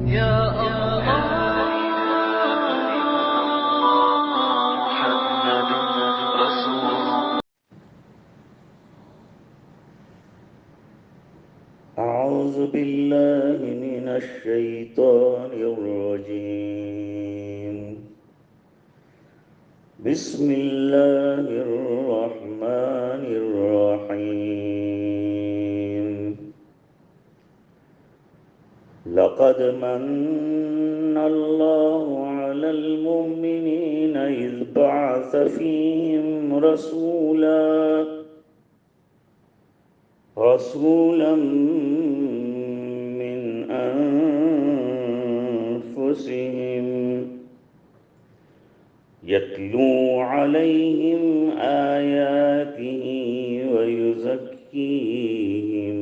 يا الله محمد رسول. أعوذ بالله من الشيطان الرجيم. بسم الله الرحمن الرحيم. لقد من الله على المؤمنين إذ بعث فيهم رسولا من أنفسهم يتلو عليهم آياته ويزكيهم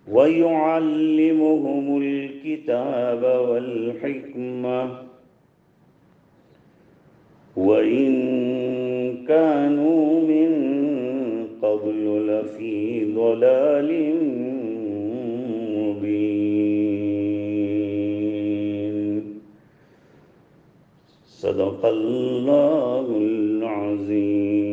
ويعلمهم الكتاب والحكمة وإن كانوا من قبل لفي ضلال مبين. صدق الله العظيم.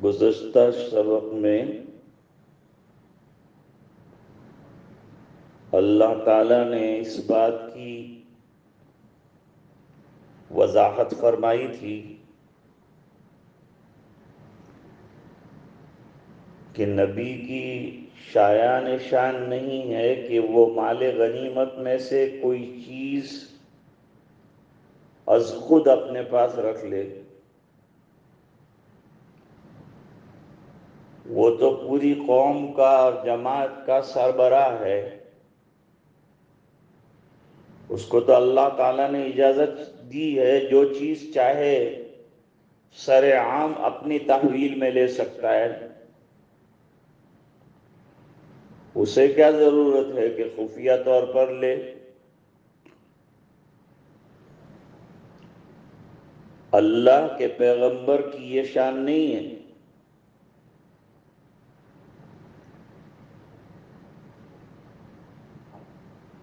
گزشتہ سبق میں اللہ تعالیٰ نے اس بات کی وضاحت فرمائی تھی کہ نبی کی شایان شان نہیں ہے کہ وہ مال غنیمت میں سے کوئی چیز از خود اپنے پاس رکھ لے. وہ تو پوری قوم کا اور جماعت کا سربراہ ہے. اس کو تو اللہ تعالیٰ نے اجازت دی ہے جو چیز چاہے سر عام اپنی تحویل میں لے سکتا ہے. اسے کیا ضرورت ہے کہ خفیہ طور پر لے؟ اللہ کے پیغمبر کی یہ شان نہیں ہے.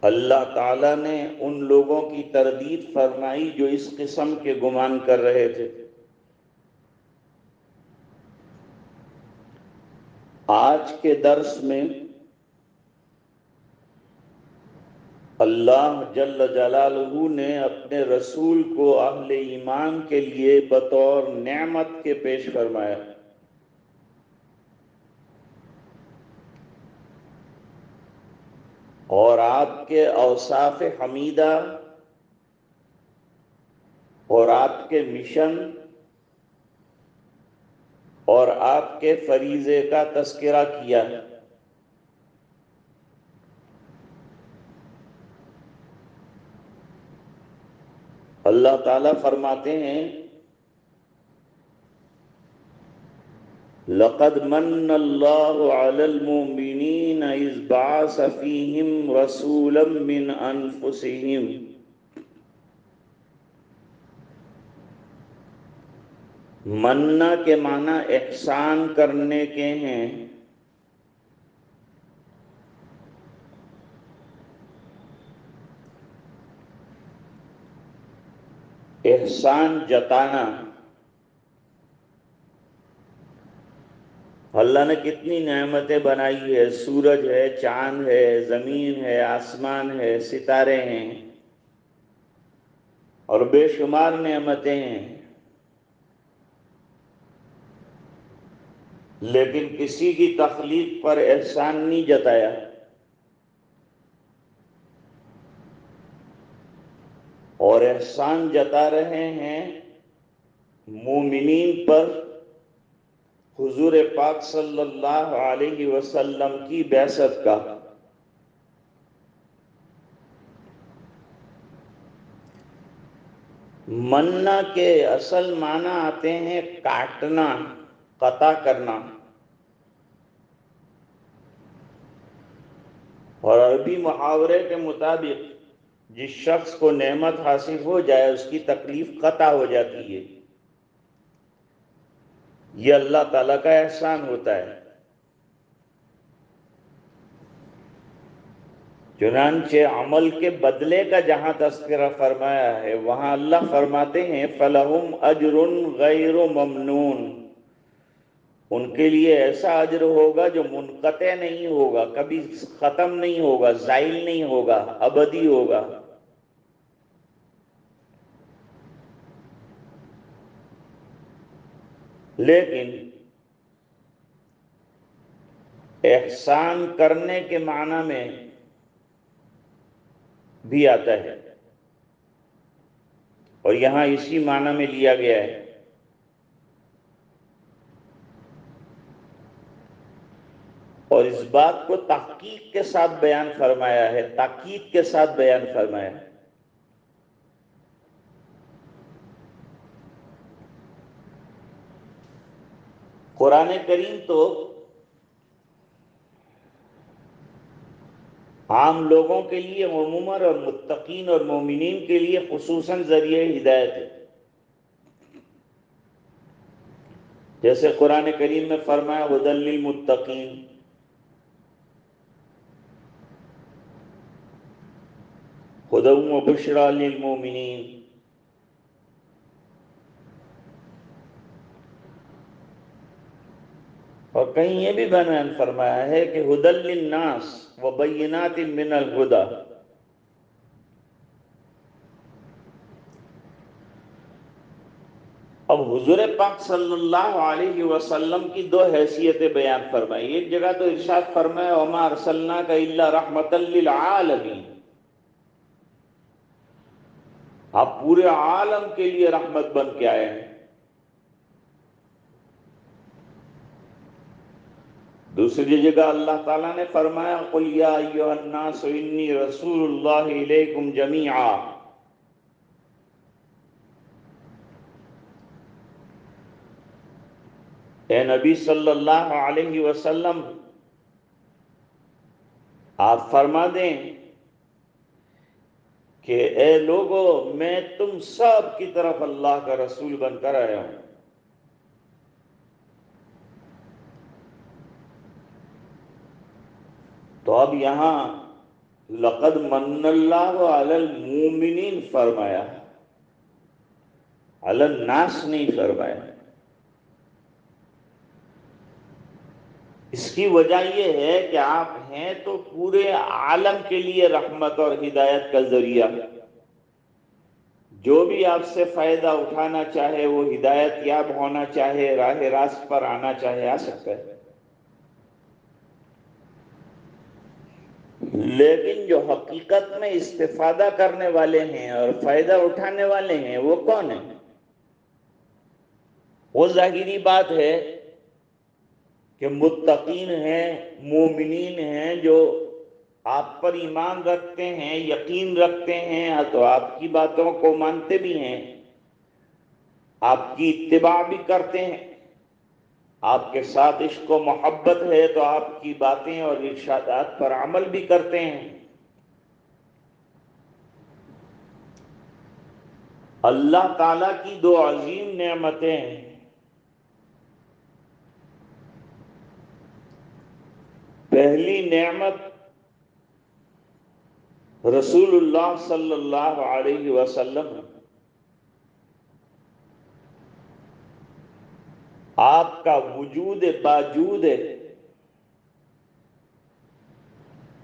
اللہ تعالیٰ نے ان لوگوں کی تردید فرمائی جو اس قسم کے گمان کر رہے تھے. آج کے درس میں اللہ جل جلالہ نے اپنے رسول کو اہل ایمان کے لیے بطور نعمت کے پیش فرمایا. اور آپ کے اوصاف حمیدہ اور آپ کے مشن اور آپ کے فریضے کا تذکرہ کیا ہے. اللہ تعالیٰ فرماتے ہیں لَقَدْ مَنَّ اللَّهُ عَلَى الْمُؤْمِنِينَ إِذْ بَعَثَ فِيهِمْ رَسُولًا مِّنْ أَنفُسِهِمْ. مننا کے معنی احسان کرنے کے ہیں. احسان جتانا. اللہ نے کتنی نعمتیں بنائی ہے. سورج ہے، چاند ہے، زمین ہے، آسمان ہے، ستارے ہیں اور بے شمار نعمتیں ہیں. لیکن کسی کی تخلیق پر احسان نہیں جتایا. اور احسان جتا رہے ہیں مومنین پر حضور پاک صلی اللہ علیہ وسلم کی بعثت کا. مننا کے اصل معنی آتے ہیں کاٹنا، قطع کرنا. اور عربی محاورے کے مطابق جس شخص کو نعمت حاصل ہو جائے اس کی تکلیف قطع ہو جاتی ہے. یہ اللہ تعالیٰ کا احسان ہوتا ہے۔ چنانچہ عمل کے بدلے کا جہاں تذکرہ فرمایا ہے وہاں اللہ فرماتے ہیں فَلَهُمْ أَجْرٌ غَيْرُ مَمْنُونَ، ان کے لیے ایسا اجر ہوگا جو منقطع نہیں ہوگا، کبھی ختم نہیں ہوگا، زائل نہیں ہوگا، ابدی ہوگا۔ لیکن احسان کرنے کے معنی میں بھی آتا ہے، اور یہاں اسی معنی میں لیا گیا ہے۔ اور اس بات کو تحقیق کے ساتھ بیان فرمایا ہے، تاکید کے ساتھ بیان فرمایا ہے۔ قرآن کریم تو عام لوگوں کے لیے عموماً اور متقین اور مومنین کے لیے خصوصاً ذریعہ ہدایت ہے۔ جیسے قرآن کریم میں فرمایا ھدی للمتقین، ھدی وبشریٰ للمؤمنین، اور کہیں یہ بھی بیان فرمایا ہے کہ ھدی للناس وبینات من الھدی۔ اب حضور پاک صلی اللہ علیہ وسلم کی دو حیثیتیں بیان فرمائی۔ ایک جگہ تو ارشاد فرمایا وما ارسلناک الا رحمتا للعالمین، آپ پورے عالم کے لیے رحمت بن کے آئے ہیں۔ دوسری جگہ اللہ تعالیٰ نے فرمایا قل یا ایھا الناس انی رسول اللہ الیکم جمیعا، اے نبی صلی اللہ علیہ وسلم آپ فرما دیں کہ اے لوگو میں تم سب کی طرف اللہ کا رسول بن کر آیا ہوں۔ تو اب یہاں لقد من اللہ علی المؤمنین فرمایا، علی الناس نہیں فرمایا۔ اس کی وجہ یہ ہے کہ آپ ہیں تو پورے عالم کے لیے رحمت اور ہدایت کا ذریعہ، جو بھی آپ سے فائدہ اٹھانا چاہے، وہ ہدایت یاب ہونا چاہے، راہ راست پر آنا چاہے، آ سکتا ہے۔ لیکن جو حقیقت میں استفادہ کرنے والے ہیں اور فائدہ اٹھانے والے ہیں وہ کون ہیں؟ وہ ظاہری بات ہے کہ متقین ہیں، مومنین ہیں، جو آپ پر ایمان رکھتے ہیں، یقین رکھتے ہیں، تو آپ کی باتوں کو مانتے بھی ہیں، آپ کی اتباع بھی کرتے ہیں، آپ کے ساتھ عشق و محبت ہے تو آپ کی باتیں اور ارشادات پر عمل بھی کرتے ہیں۔ اللہ تعالیٰ کی دو عظیم نعمتیں ہیں۔ پہلی نعمت رسول اللہ صلی اللہ علیہ وسلم، آپ کا وجود باجود ہے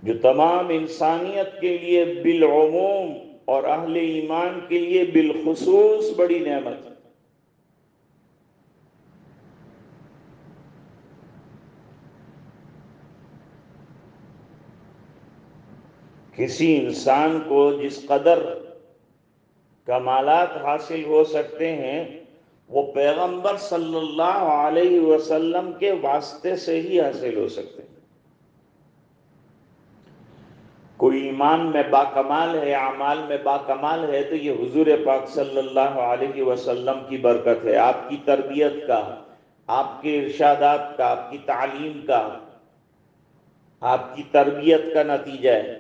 جو تمام انسانیت کے لیے بالعموم اور اہل ایمان کے لیے بالخصوص بڑی نعمت ہے۔ کسی انسان کو جس قدر کمالات حاصل ہو سکتے ہیں وہ پیغمبر صلی اللہ علیہ وسلم کے واسطے سے ہی حاصل ہو سکتے ہیں۔ کوئی ایمان میں باکمال ہے، اعمال میں باکمال ہے، تو یہ حضور پاک صلی اللہ علیہ وسلم کی برکت ہے، آپ کی تربیت کا، آپ کے ارشادات کا، آپ کی تعلیم کا، آپ کی تربیت کا نتیجہ ہے۔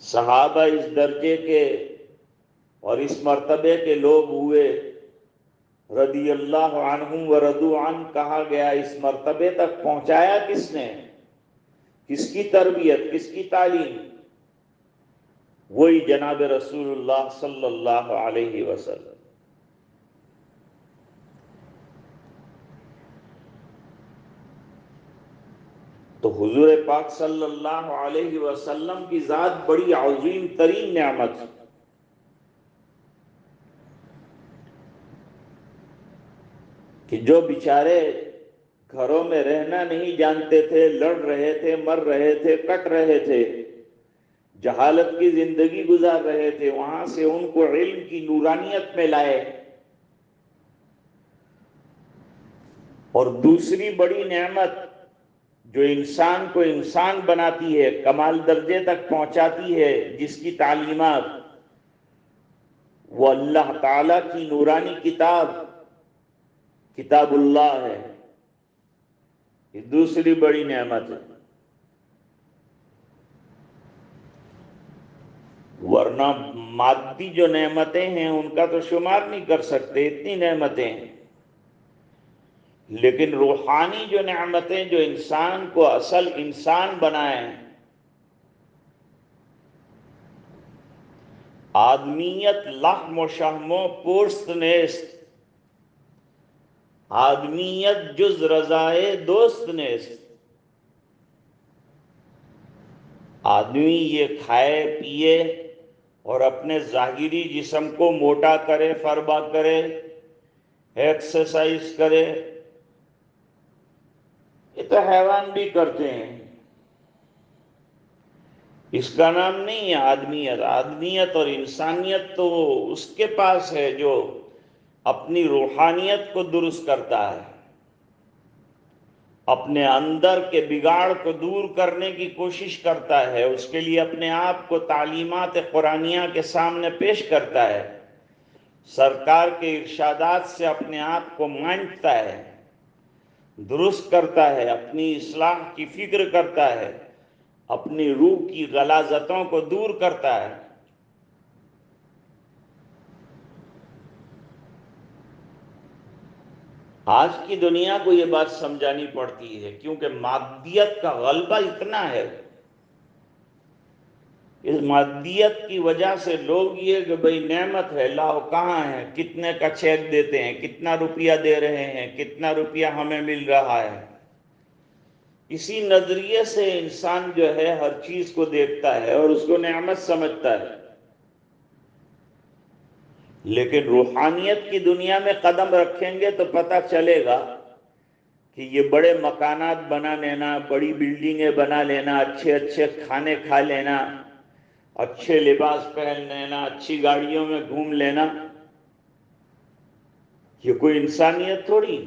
صحابہ اس درجے کے اور اس مرتبے کے لوگ ہوئے رضی اللہ عنہم و رضوا عنہ کہا گیا، اس مرتبے تک پہنچایا کس نے؟ کس کی تربیت، کس کی تعلیم؟ وہی جناب رسول اللہ صلی اللہ علیہ وسلم۔ تو حضور پاک صلی اللہ علیہ وسلم کی ذات بڑی عظیم ترین نعمت ہے کہ جو بیچارے گھروں میں رہنا نہیں جانتے تھے، لڑ رہے تھے، مر رہے تھے، کٹ رہے تھے، جہالت کی زندگی گزار رہے تھے، وہاں سے ان کو علم کی نورانیت میں لائے۔ اور دوسری بڑی نعمت جو انسان کو انسان بناتی ہے، کمال درجے تک پہنچاتی ہے، جس کی تعلیمات وہ اللہ تعالی کی نورانی کتاب، کتاب اللہ ہے، یہ دوسری بڑی نعمت ہے۔ ورنہ مادی جو نعمتیں ہیں ان کا تو شمار نہیں کر سکتے، اتنی نعمتیں ہیں، لیکن روحانی جو نعمتیں جو انسان کو اصل انسان بنائیں، آدمیت لحم و شحم و پوست نیست، آدمیت جز رضائے دوست نیست۔ آدمی یہ کھائے پیے اور اپنے ظاہری جسم کو موٹا کرے، فربا کرے، ایکسرسائز کرے، یہ تو حیوان بھی کرتے ہیں، اس کا نام نہیں ہے آدمیت۔ آدمیت اور انسانیت تو اس کے پاس ہے جو اپنی روحانیت کو درست کرتا ہے، اپنے اندر کے بگاڑ کو دور کرنے کی کوشش کرتا ہے، اس کے لیے اپنے آپ کو تعلیمات قرآنیہ کے سامنے پیش کرتا ہے، سرکار کے ارشادات سے اپنے آپ کو مانچتا ہے، درست کرتا ہے، اپنی اصلاح کی فکر کرتا ہے، اپنی روح کی غلاظتوں کو دور کرتا ہے۔ آج کی دنیا کو یہ بات سمجھانی پڑتی ہے، کیونکہ مادیت کا غلبہ اتنا ہے، اس مادیت کی وجہ سے لوگ یہ کہ بھئی نعمت ہے، لاؤ کہاں ہے، کتنے کا چیک دیتے ہیں، کتنا روپیہ دے رہے ہیں، کتنا روپیہ ہمیں مل رہا ہے، اسی نظریے سے انسان جو ہے ہر چیز کو دیکھتا ہے اور اس کو نعمت سمجھتا ہے۔ لیکن روحانیت کی دنیا میں قدم رکھیں گے تو پتہ چلے گا کہ یہ بڑے مکانات بنا لینا، بڑی بلڈنگیں بنا لینا، اچھے اچھے کھانے کھا لینا، اچھے لباس پہن لینا، اچھی گاڑیوں میں گھوم لینا، یہ کوئی انسانیت تھوڑی۔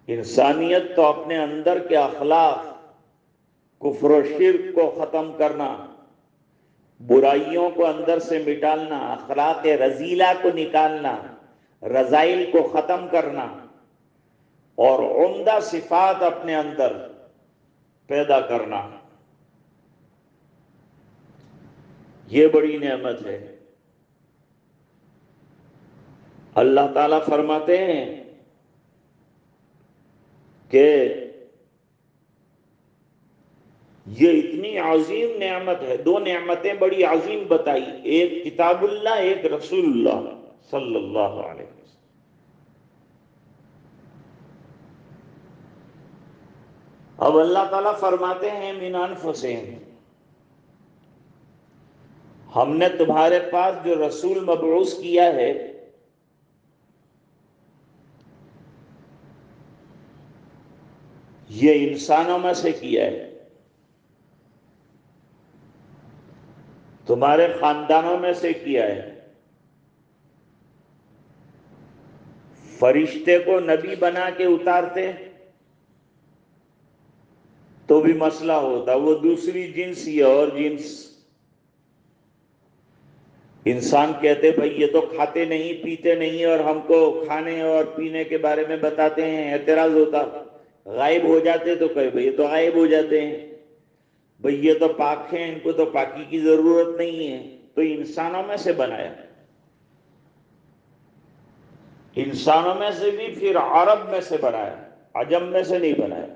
انسانیت تو اپنے اندر کے اخلاق، کفر و شرک کو ختم کرنا، برائیوں کو اندر سے مٹالنا، اخلاق رذیلہ کو نکالنا، رذائل کو ختم کرنا اور عمدہ صفات اپنے اندر پیدا کرنا، یہ بڑی نعمت ہے۔ اللہ تعالیٰ فرماتے ہیں کہ یہ اتنی عظیم نعمت ہے، دو نعمتیں بڑی عظیم بتائی، ایک کتاب اللہ، ایک رسول اللہ صلی اللہ علیہ وسلم۔ اب اللہ تعالیٰ فرماتے ہیں من انفسہم، ہم نے تمہارے پاس جو رسول مبعوث کیا ہے یہ انسانوں میں سے کیا ہے، تمہارے خاندانوں میں سے کیا ہے۔ فرشتے کو نبی بنا کے اتارتے تو بھی مسئلہ ہوتا، وہ دوسری جنس یہ اور جنس۔ انسان کہتے بھئی یہ تو کھاتے نہیں پیتے نہیں اور ہم کو کھانے اور پینے کے بارے میں بتاتے ہیں، اعتراض ہوتا، غائب ہو جاتے تو کہے بھئی یہ تو غائب ہو جاتے ہیں، بھئی یہ تو پاک ہیں، ان کو تو پاکی کی ضرورت نہیں ہے، تو انسانوں میں سے بنایا۔ انسانوں میں سے بھی پھر عرب میں سے بنایا، عجم میں سے نہیں بنایا۔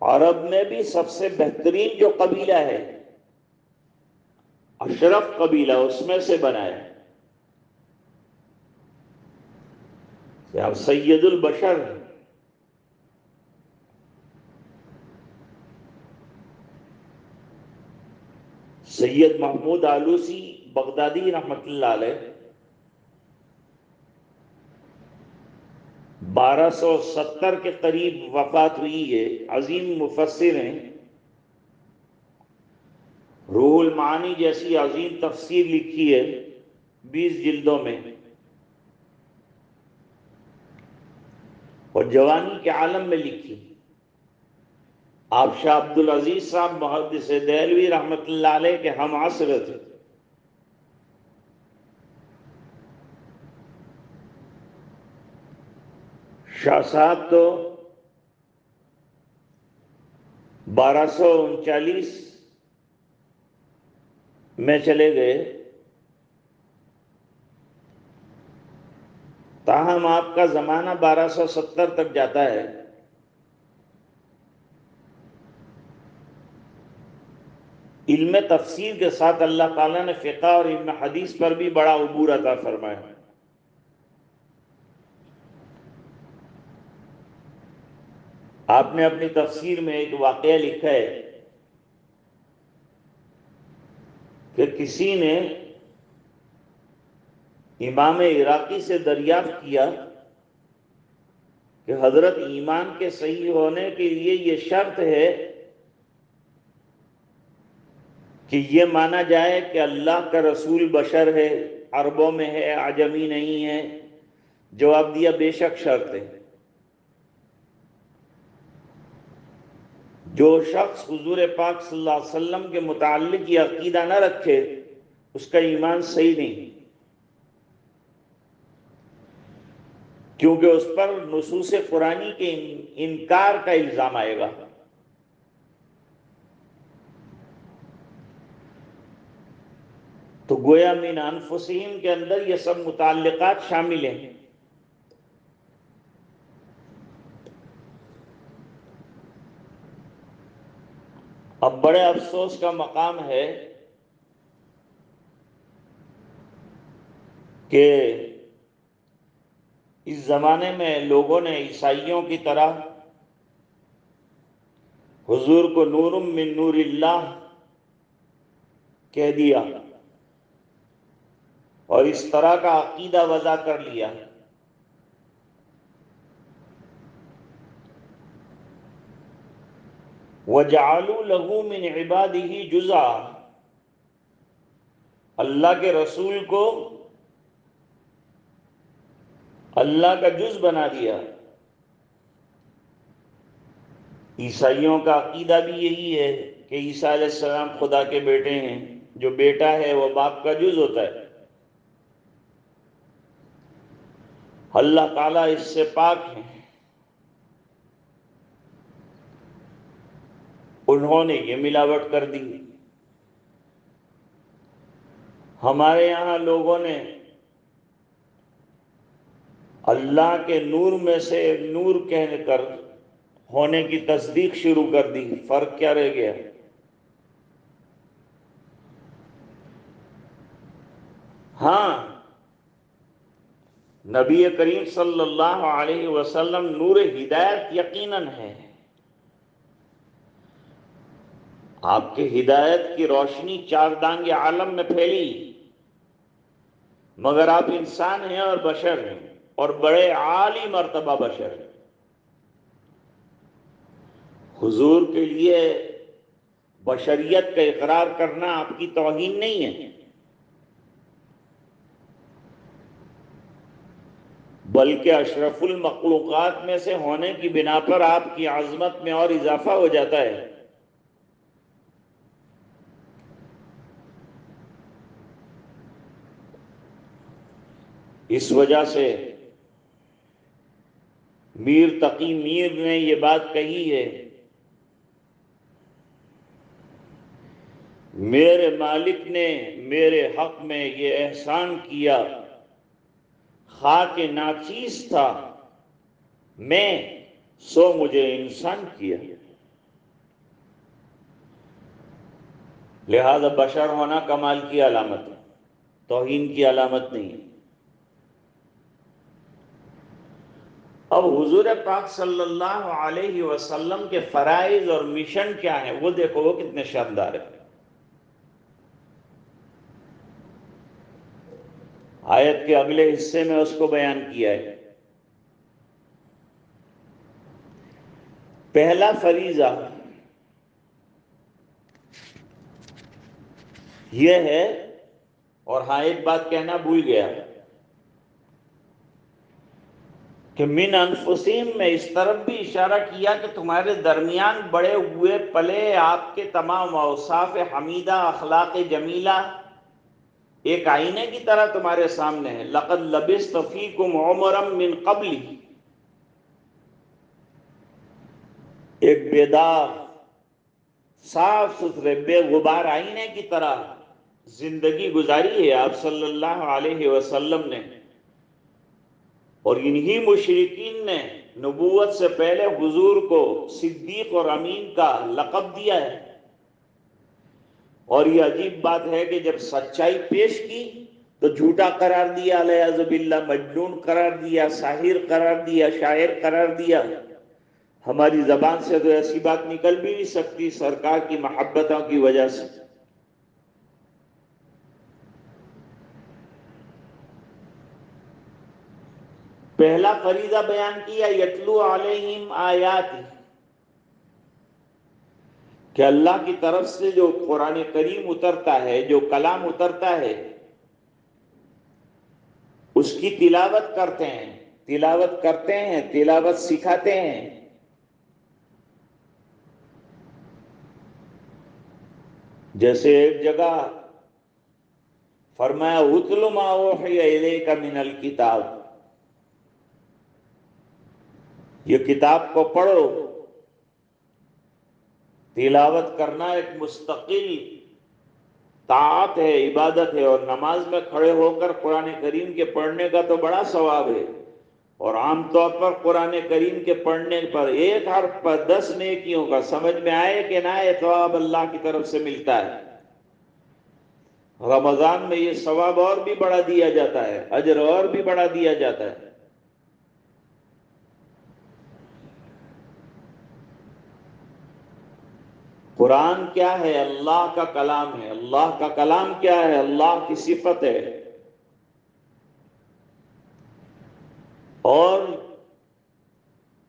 عرب میں بھی سب سے بہترین جو قبیلہ ہے، اشرف قبیلہ، اس میں سے بنایا کہ آپ سید البشر ہیں۔ سید محمود آلوسی بغدادی رحمت اللہ علیہ 1270 کے قریب وفات ہوئی ہے، عظیم مفسر ہیں، روح المعانی جیسی عظیم تفسیر لکھی ہے 20 جلدوں میں، اور جوانی کے عالم میں لکھی۔ آپ شاہ عبدالعزیز صاحب محدث دہلوی رحمت اللہ علیہ کے ہم عصر تھے۔ شاہ صاحب تو 1239 میں چلے گئے، تاہم آپ کا زمانہ 1270 تک جاتا ہے۔ علم تفسیر کے ساتھ اللہ تعالیٰ نے فقہ اور علم حدیث پر بھی بڑا عبور عطا فرمایا۔ آپ نے اپنی تفسیر میں ایک واقعہ لکھا ہے کہ کسی نے امام عراقی سے دریافت کیا کہ حضرت ایمان کے صحیح ہونے کے لیے یہ شرط ہے کہ یہ مانا جائے کہ اللہ کا رسول بشر ہے، عربوں میں ہے، عجمی نہیں ہے۔ جواب دیا بے شک شرط ہے۔ جو شخص حضور پاک صلی اللہ علیہ وسلم کے متعلق یہ عقیدہ نہ رکھے اس کا ایمان صحیح نہیں، کیونکہ اس پر نصوص قرآنی کے انکار کا الزام آئے گا۔ تو گویا من انفسہم کے اندر یہ سب متعلقات شامل ہیں۔ اب بڑے افسوس کا مقام ہے کہ اس زمانے میں لوگوں نے عیسائیوں کی طرح حضور کو نور من نور اللہ کہہ دیا اور اس طرح کا عقیدہ وضع کر لیا۔ وَجَعَلُوا لَهُ مِنْ عِبَادِهِ جُزْءًا، اللہ کے رسول کو اللہ کا جز بنا دیا۔ عیسائیوں کا عقیدہ بھی یہی ہے کہ عیسیٰ علیہ السلام خدا کے بیٹے ہیں، جو بیٹا ہے وہ باپ کا جز ہوتا ہے۔ اللہ تعالیٰ اس سے پاک ہیں۔ انہوں نے یہ ملاوٹ کر دی۔ ہمارے یہاں لوگوں نے اللہ کے نور میں سے نور کہہ کر ہونے کی تصدیق شروع کر دی۔ فرق کیا رہ گیا؟ ہاں، نبی کریم صلی اللہ علیہ وسلم نور ہدایت یقیناً ہے۔ آپ کے ہدایت کی روشنی چار دانگ عالم میں پھیلی، مگر آپ انسان ہیں اور بشر ہیں، اور بڑے عالی مرتبہ بشر ہیں۔ حضور کے لیے بشریت کا اقرار کرنا آپ کی توہین نہیں ہے، بلکہ اشرف المخلوقات میں سے ہونے کی بنا پر آپ کی عظمت میں اور اضافہ ہو جاتا ہے۔ اس وجہ سے میر تقی میر نے یہ بات کہی ہے، میرے مالک نے میرے حق میں یہ احسان کیا، خاک ناچیز تھا میں، سو مجھے انسان کیا۔ لہذا بشر ہونا کمال کی علامت ہے، توہین کی علامت نہیں ہے۔ اب حضور پاک صلی اللہ علیہ وسلم کے فرائض اور مشن کیا ہیں وہ دیکھو، وہ کتنے شاندار ہیں۔ آیت کے اگلے حصے میں اس کو بیان کیا ہے۔ پہلا فریضہ یہ ہے، اور ہاں ایک بات کہنا بھول گیا کہ من انفسہم میں اس طرف بھی اشارہ کیا کہ تمہارے درمیان بڑے ہوئے پلے آپ کے تمام اوصاف حمیدہ، اخلاق جمیلہ ایک آئینے کی طرح تمہارے سامنے ہے۔ لقد لبثت فیکم عمرا من قبل، ایک بیدار، صاف ستھرے، بے غبار آئینے کی طرح زندگی گزاری ہے آپ صلی اللہ علیہ وسلم نے، اور انہی مشرکین نے نبوت سے پہلے حضور کو صدیق اور امین کا لقب دیا ہے۔ اور یہ عجیب بات ہے کہ جب سچائی پیش کی تو جھوٹا قرار دیا، علیہ باللہ، مجنون قرار دیا، ساحر قرار دیا، شاعر قرار دیا۔ ہماری زبان سے تو ایسی بات نکل بھی نہیں سکتی سرکار کی محبتوں کی وجہ سے۔ پہلا فریضہ بیان کیا، یتلو علیہم آیات، کہ اللہ کی طرف سے جو قرآن کریم اترتا ہے، جو کلام اترتا ہے، اس کی تلاوت کرتے ہیں، تلاوت کرتے ہیں، تلاوت سکھاتے ہیں۔ جیسے ایک جگہ فرمایا اتل ما اوحی الیک من الکتاب، یہ کتاب کو پڑھو۔ تلاوت کرنا ایک مستقل طاعت ہے، عبادت ہے، اور نماز میں کھڑے ہو کر قرآن کریم کے پڑھنے کا تو بڑا ثواب ہے، اور عام طور پر قرآن کریم کے پڑھنے پر ایک حرف پر 10 نیکیوں کا، سمجھ میں آئے کہ نہ آئے، ثواب اللہ کی طرف سے ملتا ہے۔ رمضان میں یہ ثواب اور بھی بڑھا دیا جاتا ہے، اجر اور بھی بڑھا دیا جاتا ہے۔ قرآن کیا ہے؟ اللہ کا کلام ہے۔ اللہ کا کلام کیا ہے؟ اللہ کی صفت ہے۔ اور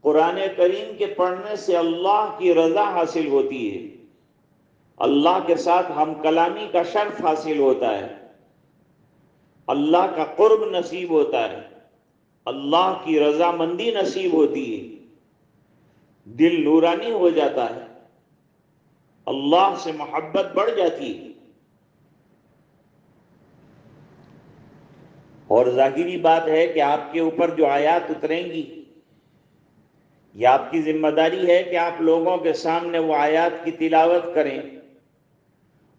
قرآن کریم کے پڑھنے سے اللہ کی رضا حاصل ہوتی ہے، اللہ کے ساتھ ہم کلامی کا شرف حاصل ہوتا ہے، اللہ کا قرب نصیب ہوتا ہے، اللہ کی رضا مندی نصیب ہوتی ہے، دل نورانی ہو جاتا ہے، اللہ سے محبت بڑھ جاتی ہے۔ اور ظاہری بات ہے کہ آپ کے اوپر جو آیات اتریں گی، یہ آپ کی ذمہ داری ہے کہ آپ لوگوں کے سامنے وہ آیات کی تلاوت کریں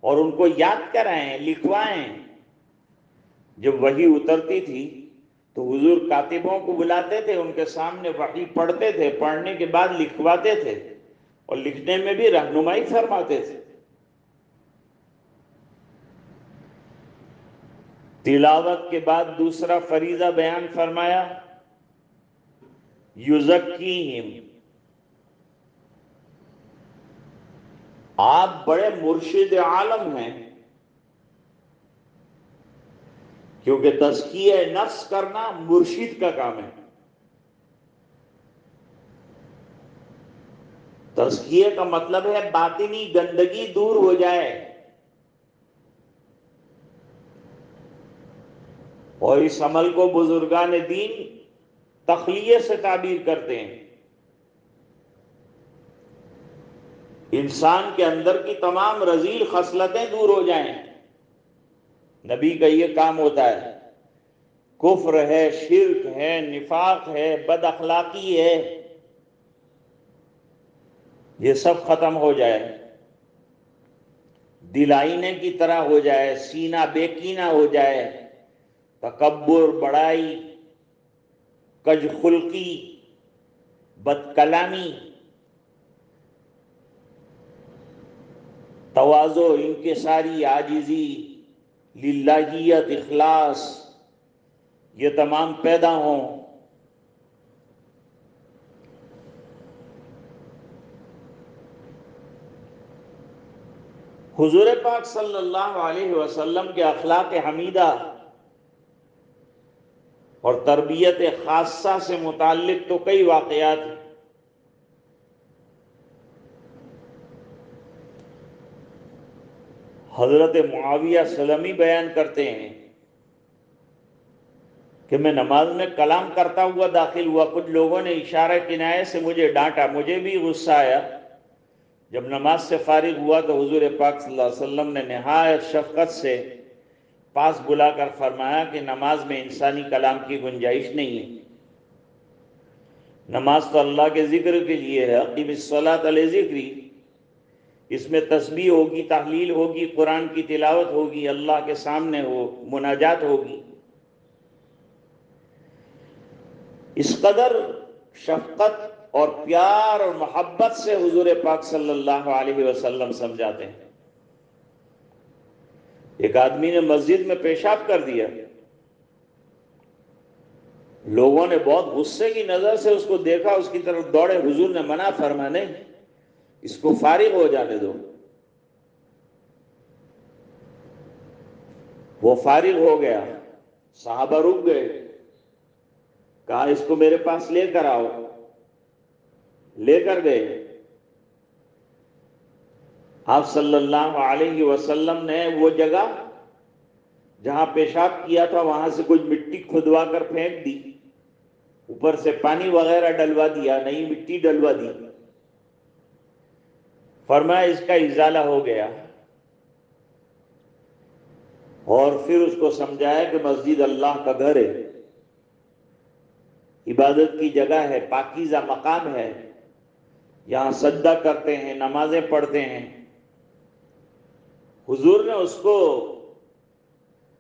اور ان کو یاد کرائیں، لکھوائیں۔ جب وحی اترتی تھی تو حضور کاتبوں کو بلاتے تھے، ان کے سامنے وحی پڑھتے تھے، پڑھنے کے بعد لکھواتے تھے، اور لکھنے میں بھی رہنمائی فرماتے تھے۔ تلاوت کے بعد دوسرا فریضہ بیان فرمایا، یزکیہم، آپ بڑے مرشد عالم ہیں، کیونکہ تزکیہ نفس کرنا مرشد کا کام ہے۔ تزکیہ کا مطلب ہے باطنی گندگی دور ہو جائے، اور اس عمل کو بزرگان دین تخلیہ سے تعبیر کرتے ہیں۔ انسان کے اندر کی تمام رذیل خصلتیں دور ہو جائیں، نبی کا یہ کام ہوتا ہے۔ کفر ہے، شرک ہے، نفاق ہے، بد اخلاقی ہے، یہ سب ختم ہو جائے، دل آئینے کی طرح ہو جائے، سینہ بے کینہ ہو جائے، تکبر، بڑائی، کج خلقی، بد کلامی، تواضع، انکساری، عاجزی، للہیت، اخلاص، یہ تمام پیدا ہوں۔ حضور پاک صلی اللہ علیہ وسلم کے اخلاق حمیدہ اور تربیت خاصہ سے متعلق تو کئی واقعات ہیں۔ حضرت معاویہ سلمی بیان کرتے ہیں کہ میں نماز میں کلام کرتا ہوا داخل ہوا، کچھ لوگوں نے اشارہ کنایے سے مجھے ڈانٹا، مجھے بھی غصہ آیا۔ جب نماز سے فارغ ہوا تو حضور پاک صلی اللہ علیہ وسلم نے نہایت شفقت سے پاس بلا کر فرمایا کہ نماز میں انسانی کلام کی گنجائش نہیں ہے، نماز تو اللہ کے ذکر کے لیے ہے، اقیم الصلاۃ علی ذکری، اس میں تسبیح ہوگی، تحلیل ہوگی، قرآن کی تلاوت ہوگی، اللہ کے سامنے ہو مناجات ہوگی۔ اس قدر شفقت اور پیار اور محبت سے حضور پاک صلی اللہ علیہ وسلم سمجھاتے ہیں۔ ایک آدمی نے مسجد میں پیشاب کر دیا، لوگوں نے بہت غصے کی نظر سے اس کو دیکھا، اس کی طرف دوڑے، حضور نے منع فرمانے اس کو فارغ ہو جانے دو۔ وہ فارغ ہو گیا، صحابہ رک گئے، کہا اس کو میرے پاس لے کر آؤ، لے کر گئے۔ آپ صلی اللہ علیہ وسلم نے وہ جگہ جہاں پیشاب کیا تھا وہاں سے کچھ مٹی کھدوا کر پھینک دی، اوپر سے پانی وغیرہ ڈلوا دیا، نئی مٹی ڈلوا دی، فرمایا اس کا ازالہ ہو گیا، اور پھر اس کو سمجھایا کہ مسجد اللہ کا گھر ہے، عبادت کی جگہ ہے، پاکیزہ مقام ہے، یہاں سجدہ کرتے ہیں، نمازیں پڑھتے ہیں۔ حضور نے اس کو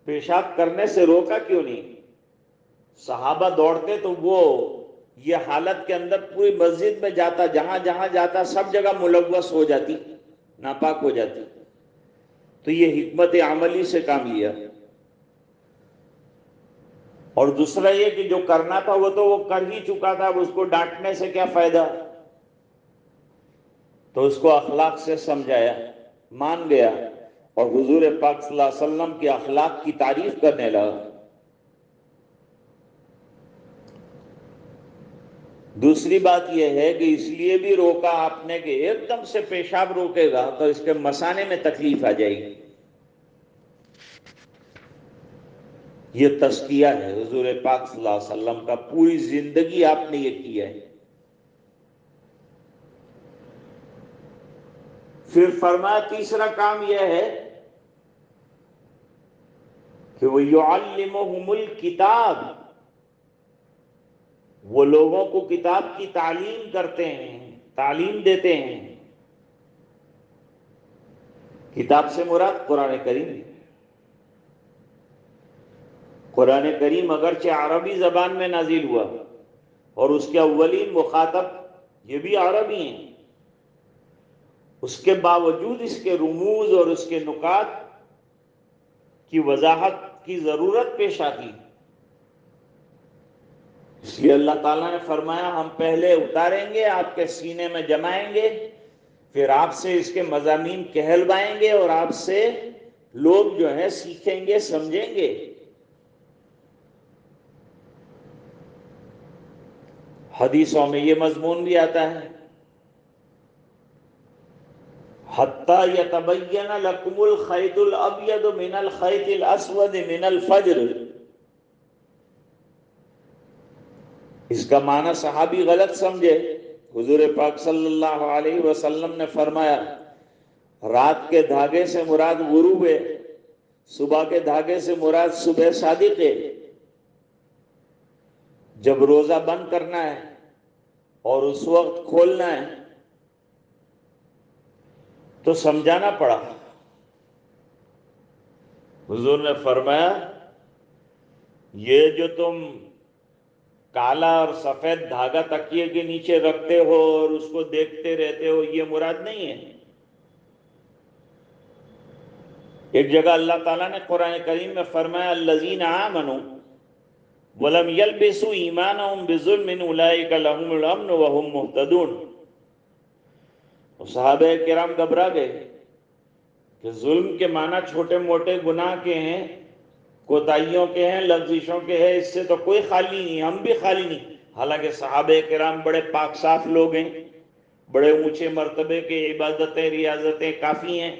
پیشاب کرنے سے روکا کیوں نہیں؟ صحابہ دوڑتے تو وہ یہ حالت کے اندر پوری مسجد میں جاتا، جہاں جہاں جاتا سب جگہ ملوث ہو جاتی، ناپاک ہو جاتی۔ تو یہ حکمت عملی سے کام لیا۔ اور دوسرا یہ کہ جو کرنا تھا وہ تو وہ کر ہی چکا تھا، اب اس کو ڈانٹنے سے کیا فائدہ؟ تو اس کو اخلاق سے سمجھایا، مان گیا، اور حضور پاک صلی اللہ علیہ وسلم کے اخلاق کی تعریف کرنے لگا۔ دوسری بات یہ ہے کہ اس لیے بھی روکا آپ نے کہ ایک دم سے پیشاب روکے گا تو اس کے مثانے میں تکلیف آ جائے گی۔ یہ تزکیہ ہے حضور پاک صلی اللہ علیہ وسلم کا، پوری زندگی آپ نے یہ کیا ہے۔ پھر فرمایا تیسرا کام یہ ہے کہ وہ یعلمہم الکتاب، وہ لوگوں کو کتاب کی تعلیم کرتے ہیں، تعلیم دیتے ہیں۔ کتاب سے مراد قرآن کریم ہے۔ قرآن کریم اگرچہ عربی زبان میں نازل ہوا اور اس کے اولین مخاطب یہ بھی عربی ہیں، اس کے باوجود اس کے رموز اور اس کے نکات کی وضاحت کی ضرورت پیش آتی، اس لیے اللہ تعالیٰ نے فرمایا ہم پہلے اتاریں گے، آپ کے سینے میں جمائیں گے، پھر آپ سے اس کے مضامین کہلوائیں گے، اور آپ سے لوگ جو ہے سیکھیں گے، سمجھیں گے۔ حدیثوں میں یہ مضمون بھی آتا ہے حَتَّى يَتَبَيَّنَ لَكُمُ الْخَيْطُ الْأَبْيَضُ مِنَ الْخَيْطِ الْأَسْوَدِ مِنَ الْفَجْرِ۔ اس کا معنی صحابی غلط سمجھے، حضور پاک صلی اللہ علیہ وسلم نے فرمایا رات کے دھاگے سے مراد غروب ہے، صبح کے دھاگے سے مراد صبح صادق ہے۔ جب روزہ بند کرنا ہے اور اس وقت کھولنا ہے تو سمجھانا پڑا۔ حضور نے فرمایا یہ جو تم کالا اور سفید دھاگا تکیے کے نیچے رکھتے ہو اور اس کو دیکھتے رہتے ہو، یہ مراد نہیں ہے۔ ایک جگہ اللہ تعالیٰ نے قرآن کریم میں فرمایا الذین آمنوا ولم یلبسوا ایمانہم بظلم اولئک لہم الامن وہم مہتدون۔ صحابہ کرام گھبرا گئے کہ ظلم کے معنی چھوٹے موٹے گناہ کے ہیں، کوتاہیوں کے ہیں، لغزشوں کے ہیں، اس سے تو کوئی خالی نہیں، ہم بھی خالی نہیں۔ حالانکہ صحابہ کرام بڑے پاک صاف لوگ ہیں، بڑے اونچے مرتبے کے، عبادتیں ریاضتیں کافی ہیں،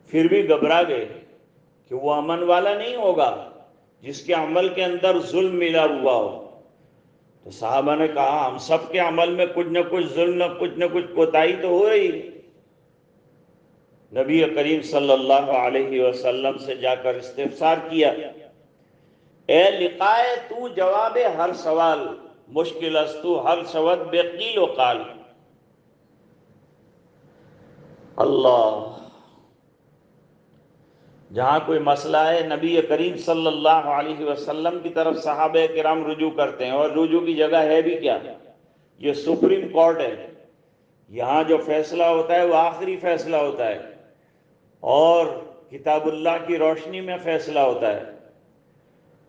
پھر بھی گھبرا گئے کہ وہ امن والا نہیں ہوگا جس کے عمل کے اندر ظلم ملا ہوا ہو۔ تو صحابہ نے کہا ہم سب کے عمل میں کچھ نہ کچھ ظلم، نہ کچھ کوتاہی تو ہو رہی۔ نبی کریم صلی اللہ علیہ وسلم سے جا کر استفسار کیا، اے لقائے تو جواب ہر سوال، مشکل استو ہر شود بے قیل و قال۔ اللہ، جہاں کوئی مسئلہ ہے نبی کریم صلی اللہ علیہ وسلم کی طرف صحابہ کرام رجوع کرتے ہیں، اور رجوع کی جگہ ہے بھی کیا؟ یہ سپریم کورٹ ہے، یہاں جو فیصلہ ہوتا ہے وہ آخری فیصلہ ہوتا ہے، اور کتاب اللہ کی روشنی میں فیصلہ ہوتا ہے۔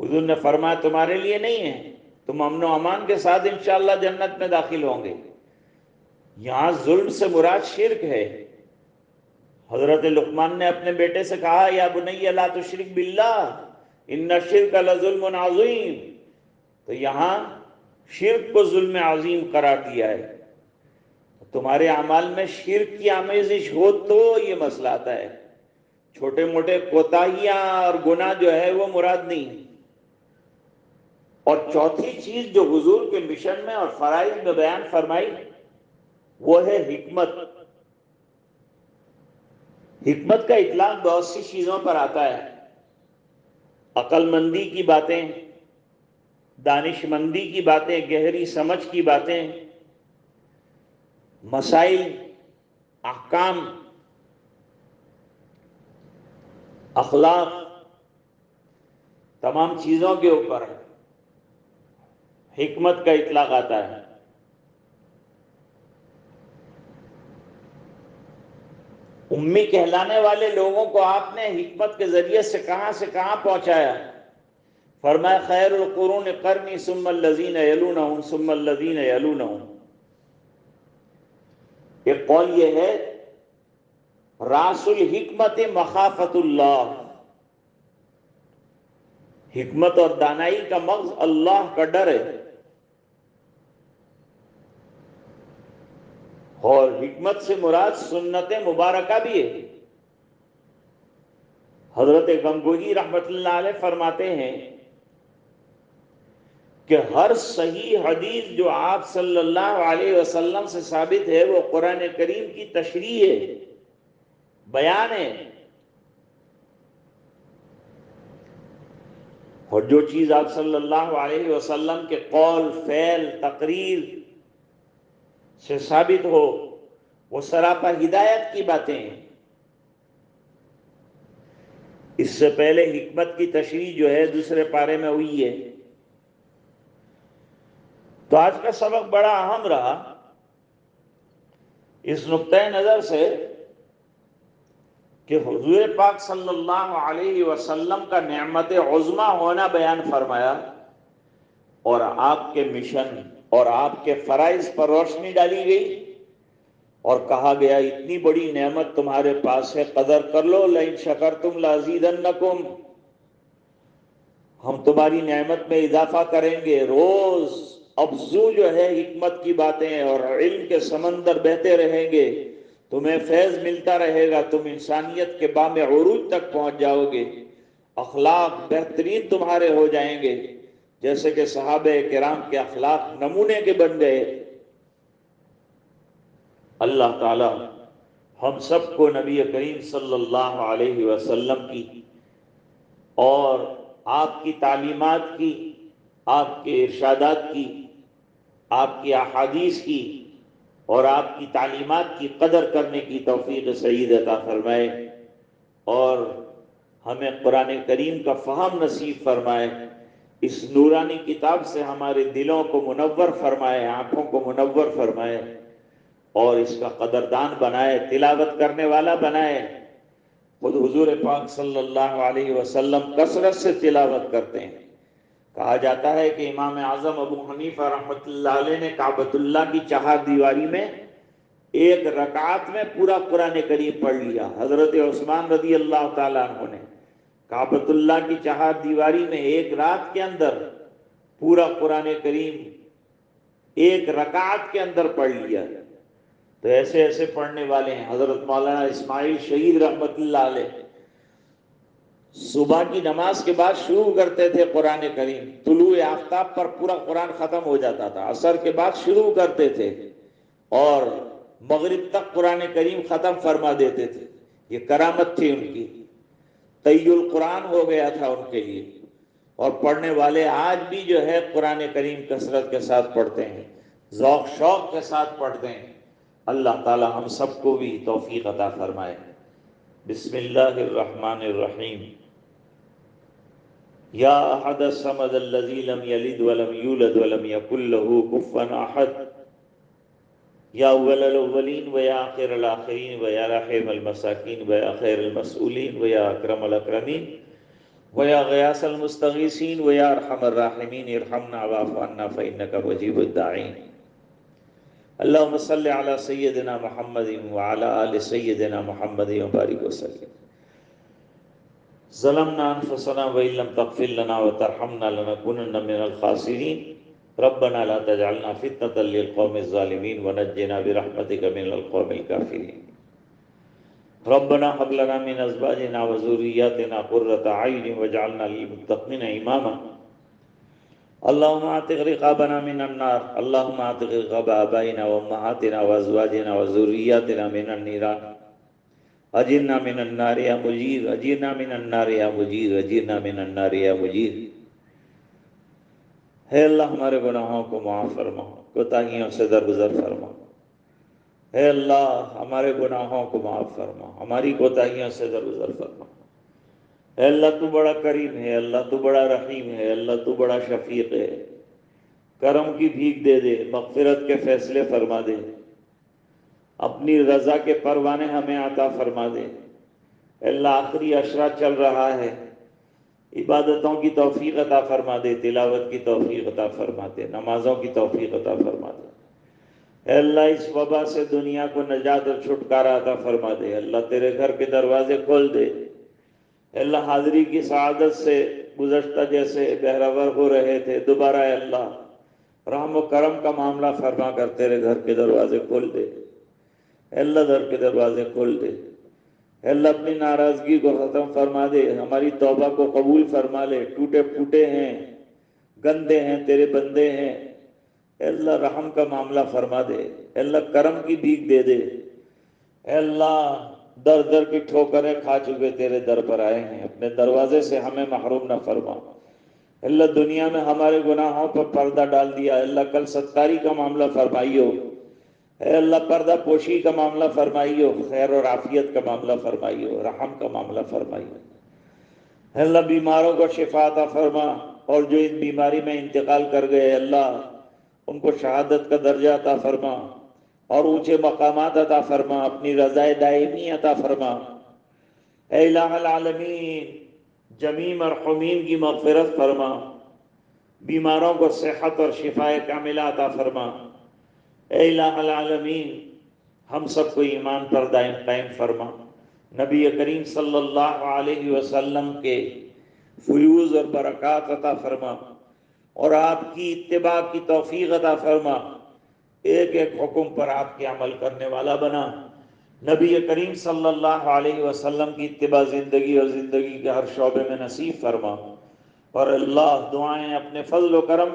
حضور نے فرمایا تمہارے لیے نہیں ہے، تم امن و امان کے ساتھ انشاءاللہ جنت میں داخل ہوں گے۔ یہاں ظلم سے مراد شرک ہے۔ حضرت لقمان نے اپنے بیٹے سے کہا یا بنی لا تشرک باللہ ان الشرک لظلم عظیم، تو یہاں شرک کو ظلم عظیم قرار دیا ہے۔ تمہارے اعمال میں شرک کی آمیزش ہو تو یہ مسئلہ آتا ہے، چھوٹے موٹے کوتاہیاں اور گناہ جو ہے وہ مراد نہیں۔ اور چوتھی چیز جو حضور کے مشن میں اور فرائض میں بیان فرمائی وہ ہے حکمت۔ حکمت کا اطلاق بہت سی چیزوں پر آتا ہے، عقل مندی کی باتیں، دانش مندی کی باتیں، گہری سمجھ کی باتیں، مسائل، احکام، اخلاق، تمام چیزوں کے اوپر حکمت کا اطلاق آتا ہے۔ امی کہلانے والے لوگوں کو آپ نے حکمت کے ذریعے سے کہاں پہنچایا؟ فرمایا خیر القرون قرنی ثم الذین یلونہم ثم الذین یلونہم۔ ایک قول یہ ہے راس الحکمت مخافت اللہ، حکمت اور دانائی کا مغز اللہ کا ڈر ہے، اور حکمت سے مراد سنت مبارکہ بھی ہے۔ حضرت گنگوہی رحمت اللہ علیہ فرماتے ہیں کہ ہر صحیح حدیث جو آپ صلی اللہ علیہ وسلم سے ثابت ہے وہ قرآن کریم کی تشریح ہے، بیان ہے، اور جو چیز آپ صلی اللہ علیہ وسلم کے قول، فعل، تقریر سے ثابت ہو وہ سراپا ہدایت کی باتیں ہیں۔ اس سے پہلے حکمت کی تشریح جو ہے دوسرے پارے میں ہوئی ہے۔ تو آج کا سبق بڑا اہم رہا اس نقطۂ نظر سے کہ حضور پاک صلی اللہ علیہ وسلم کا نعمت عظمیٰ ہونا بیان فرمایا، اور آپ کے مشن اور آپ کے فرائض پر روشنی ڈالی گئی، اور کہا گیا اتنی بڑی نعمت تمہارے پاس ہے، قدر کر لو، لئن شکرتم لازیدنکم، ہم تمہاری نعمت میں اضافہ کریں گے۔ روز افزو جو ہے حکمت کی باتیں اور علم کے سمندر بہتے رہیں گے، تمہیں فیض ملتا رہے گا، تم انسانیت کے بام عروج تک پہنچ جاؤ گے، اخلاق بہترین تمہارے ہو جائیں گے، جیسے کہ صحابہ کرام کے اخلاق نمونے کے بن گئے۔ اللہ تعالی ہم سب کو نبی کریم صلی اللہ علیہ وسلم کی اور آپ کی تعلیمات کی، آپ کے ارشادات کی، آپ کی احادیث کی اور آپ کی تعلیمات کی قدر کرنے کی توفیق سعید عطا فرمائے، اور ہمیں قرآن کریم کا فہم نصیب فرمائے، اس نورانی کتاب سے ہمارے دلوں کو منور فرمائے، آنکھوں کو منور فرمائے، اور اس کا قدردان بنائے، تلاوت کرنے والا بنائے۔ خود حضور پاک صلی اللہ علیہ وسلم کثرت سے تلاوت کرتے ہیں۔ کہا جاتا ہے کہ امام اعظم ابو حنیفہ رحمۃ اللہ علیہ نے کعبۃ اللہ کی چہار دیواری میں ایک رکعت میں پورا قرآن کریم پڑھ لیا۔ حضرت عثمان رضی اللہ تعالیٰ عنہ نے کعبۃ اللہ کی چہار دیواری میں ایک رات کے اندر پورا قرآن کریم ایک رکعت کے اندر پڑھ لیا۔ تو ایسے ایسے پڑھنے والے ہیں۔ حضرت مولانا اسماعیل شہید رحمۃ اللہ علیہ صبح کی نماز کے بعد شروع کرتے تھے قرآن کریم، طلوع آفتاب پر پورا قرآن ختم ہو جاتا تھا، عصر کے بعد شروع کرتے تھے اور مغرب تک قرآن کریم ختم فرما دیتے تھے۔ یہ کرامت تھی ان کی، طی القرآن ہو گیا تھا ان کے لیے۔ اور پڑھنے والے آج بھی جو ہے قرآن کریم کثرت کے ساتھ پڑھتے ہیں، ذوق شوق کے ساتھ پڑھتے ہیں۔ اللہ تعالی ہم سب کو بھی توفیق عطا فرمائے۔ بسم اللہ الرحمن الرحیم۔ یا احد الصمد الذی لم یلد ولم یولد ولم یکن له کفوا احد۔ یا اول الاولین و یا آخر الاخرین و یا رحیم المساکین و یا خیر المسئولین و یا اکرم الاکرمین و یا غیاث المستغیثین و یا ارحم الراحمین ارحمنا واعف عنا فإنک مجیب الداعین۔ اللہم صلی علی سیدنا محمد وعلی آل سیدنا محمد وبارک وسلم۔ ظلمنا انفسنا وإن لم تغفر لنا وترحمنا لنكونن من الخاسرین۔ ربنا لا تجعلنا فتنة للقوم الظالمین ونجنا برحمتك من القوم الكافرین۔ ربنا هب لنا من ازواجنا وذرياتنا قرة اعین واجعلنا للمتقین اماما۔ اللهم اعتق رقابنا من النار، اللهم اعتق رقاب آبائنا وامهاتنا وازواجنا وذرياتنا من النيران، اجرنا من النار یا مجیر، اجرنا من النار یا مجیر، اجرنا من النار یا مجیر۔ اے اللہ ہمارے گناہوں کو معاف فرما، کوتاہیوں سے درگزر فرما۔ اے اللہ ہمارے گناہوں کو معاف فرما، ہماری کوتاہیوں سے درگزر فرما۔ اے اللہ تو بڑا کریم ہے، اللہ تو بڑا رحیم ہے، اللہ تو بڑا شفیق ہے۔ کرم کی بھیک دے دے، مغفرت کے فیصلے فرما دے، اپنی رضا کے پروانے ہمیں عطا فرما دے۔ اے اللہ آخری عشرہ چل رہا ہے، عبادتوں کی توفیق عطا فرما دے، تلاوت کی توفیق عطا فرما دے، نمازوں کی توفیق عطا فرما دے۔ اے اللہ اس وبا سے دنیا کو نجات اور چھٹکارا عطا فرما دے۔ اللہ تیرے گھر کے دروازے کھول دے۔ اے اللہ حاضری کی سعادت سے گزشتہ جیسے بہرور ہو رہے تھے، دوبارہ اے اللہ رحم و کرم کا معاملہ فرما کر تیرے گھر کے دروازے کھول دے۔ اے اللہ گھر کے دروازے کھول دے۔ اے اللہ اپنی ناراضگی کو ختم فرما دے، ہماری توبہ کو قبول فرما لے۔ ٹوٹے پھوٹے ہیں، گندے ہیں، تیرے بندے ہیں، اے اللہ رحم کا معاملہ فرما دے۔ اے اللہ کرم کی بھیک دے دے۔ اے اللہ در در کی ٹھوکریں کھا چکے تیرے در پر آئے ہیں، اپنے دروازے سے ہمیں محروم نہ فرما۔ اے اللہ دنیا میں ہمارے گناہوں پر پردہ ڈال دیا، اے اللہ کل ستاری کا معاملہ فرمائیو۔ اے اللہ پردہ پوشی کا معاملہ فرمائیو، خیر اور عافیت کا معاملہ فرمائیو، رحم کا معاملہ فرمائیو۔ اے اللہ بیماروں کو شفا عطا فرما، اور جو اس بیماری میں انتقال کر گئے اللہ ان کو شہادت کا درجہ عطا فرما اور اونچے مقامات عطا فرما، اپنی رضا دائمی عطا فرما۔ اے الہ العالمین جمیع مرحومین کی مغفرت فرما، بیماروں کو صحت اور شفاء کاملہ عطا فرما۔ اے الہ العالمین ہم سب کو ایمان پر دائم قائم فرما، نبی کریم صلی اللہ علیہ وسلم کے فیوز اور برکات عطا فرما، اور آپ کی اتباع کی توفیق عطا فرما، ایک ایک حکم پر آپ کے عمل کرنے والا بنا۔ نبی کریم صلی اللہ علیہ وسلم کی اتباع زندگی اور زندگی کے ہر شعبے میں نصیب فرما، اور اللہ دعائیں اپنے فضل و کرم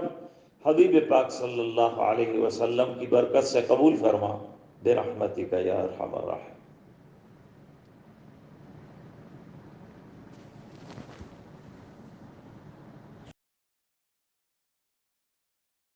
حبیب پاک صلی اللہ علیہ وسلم کی برکت سے قبول فرما، برحمتک یا ارحم الراحمین۔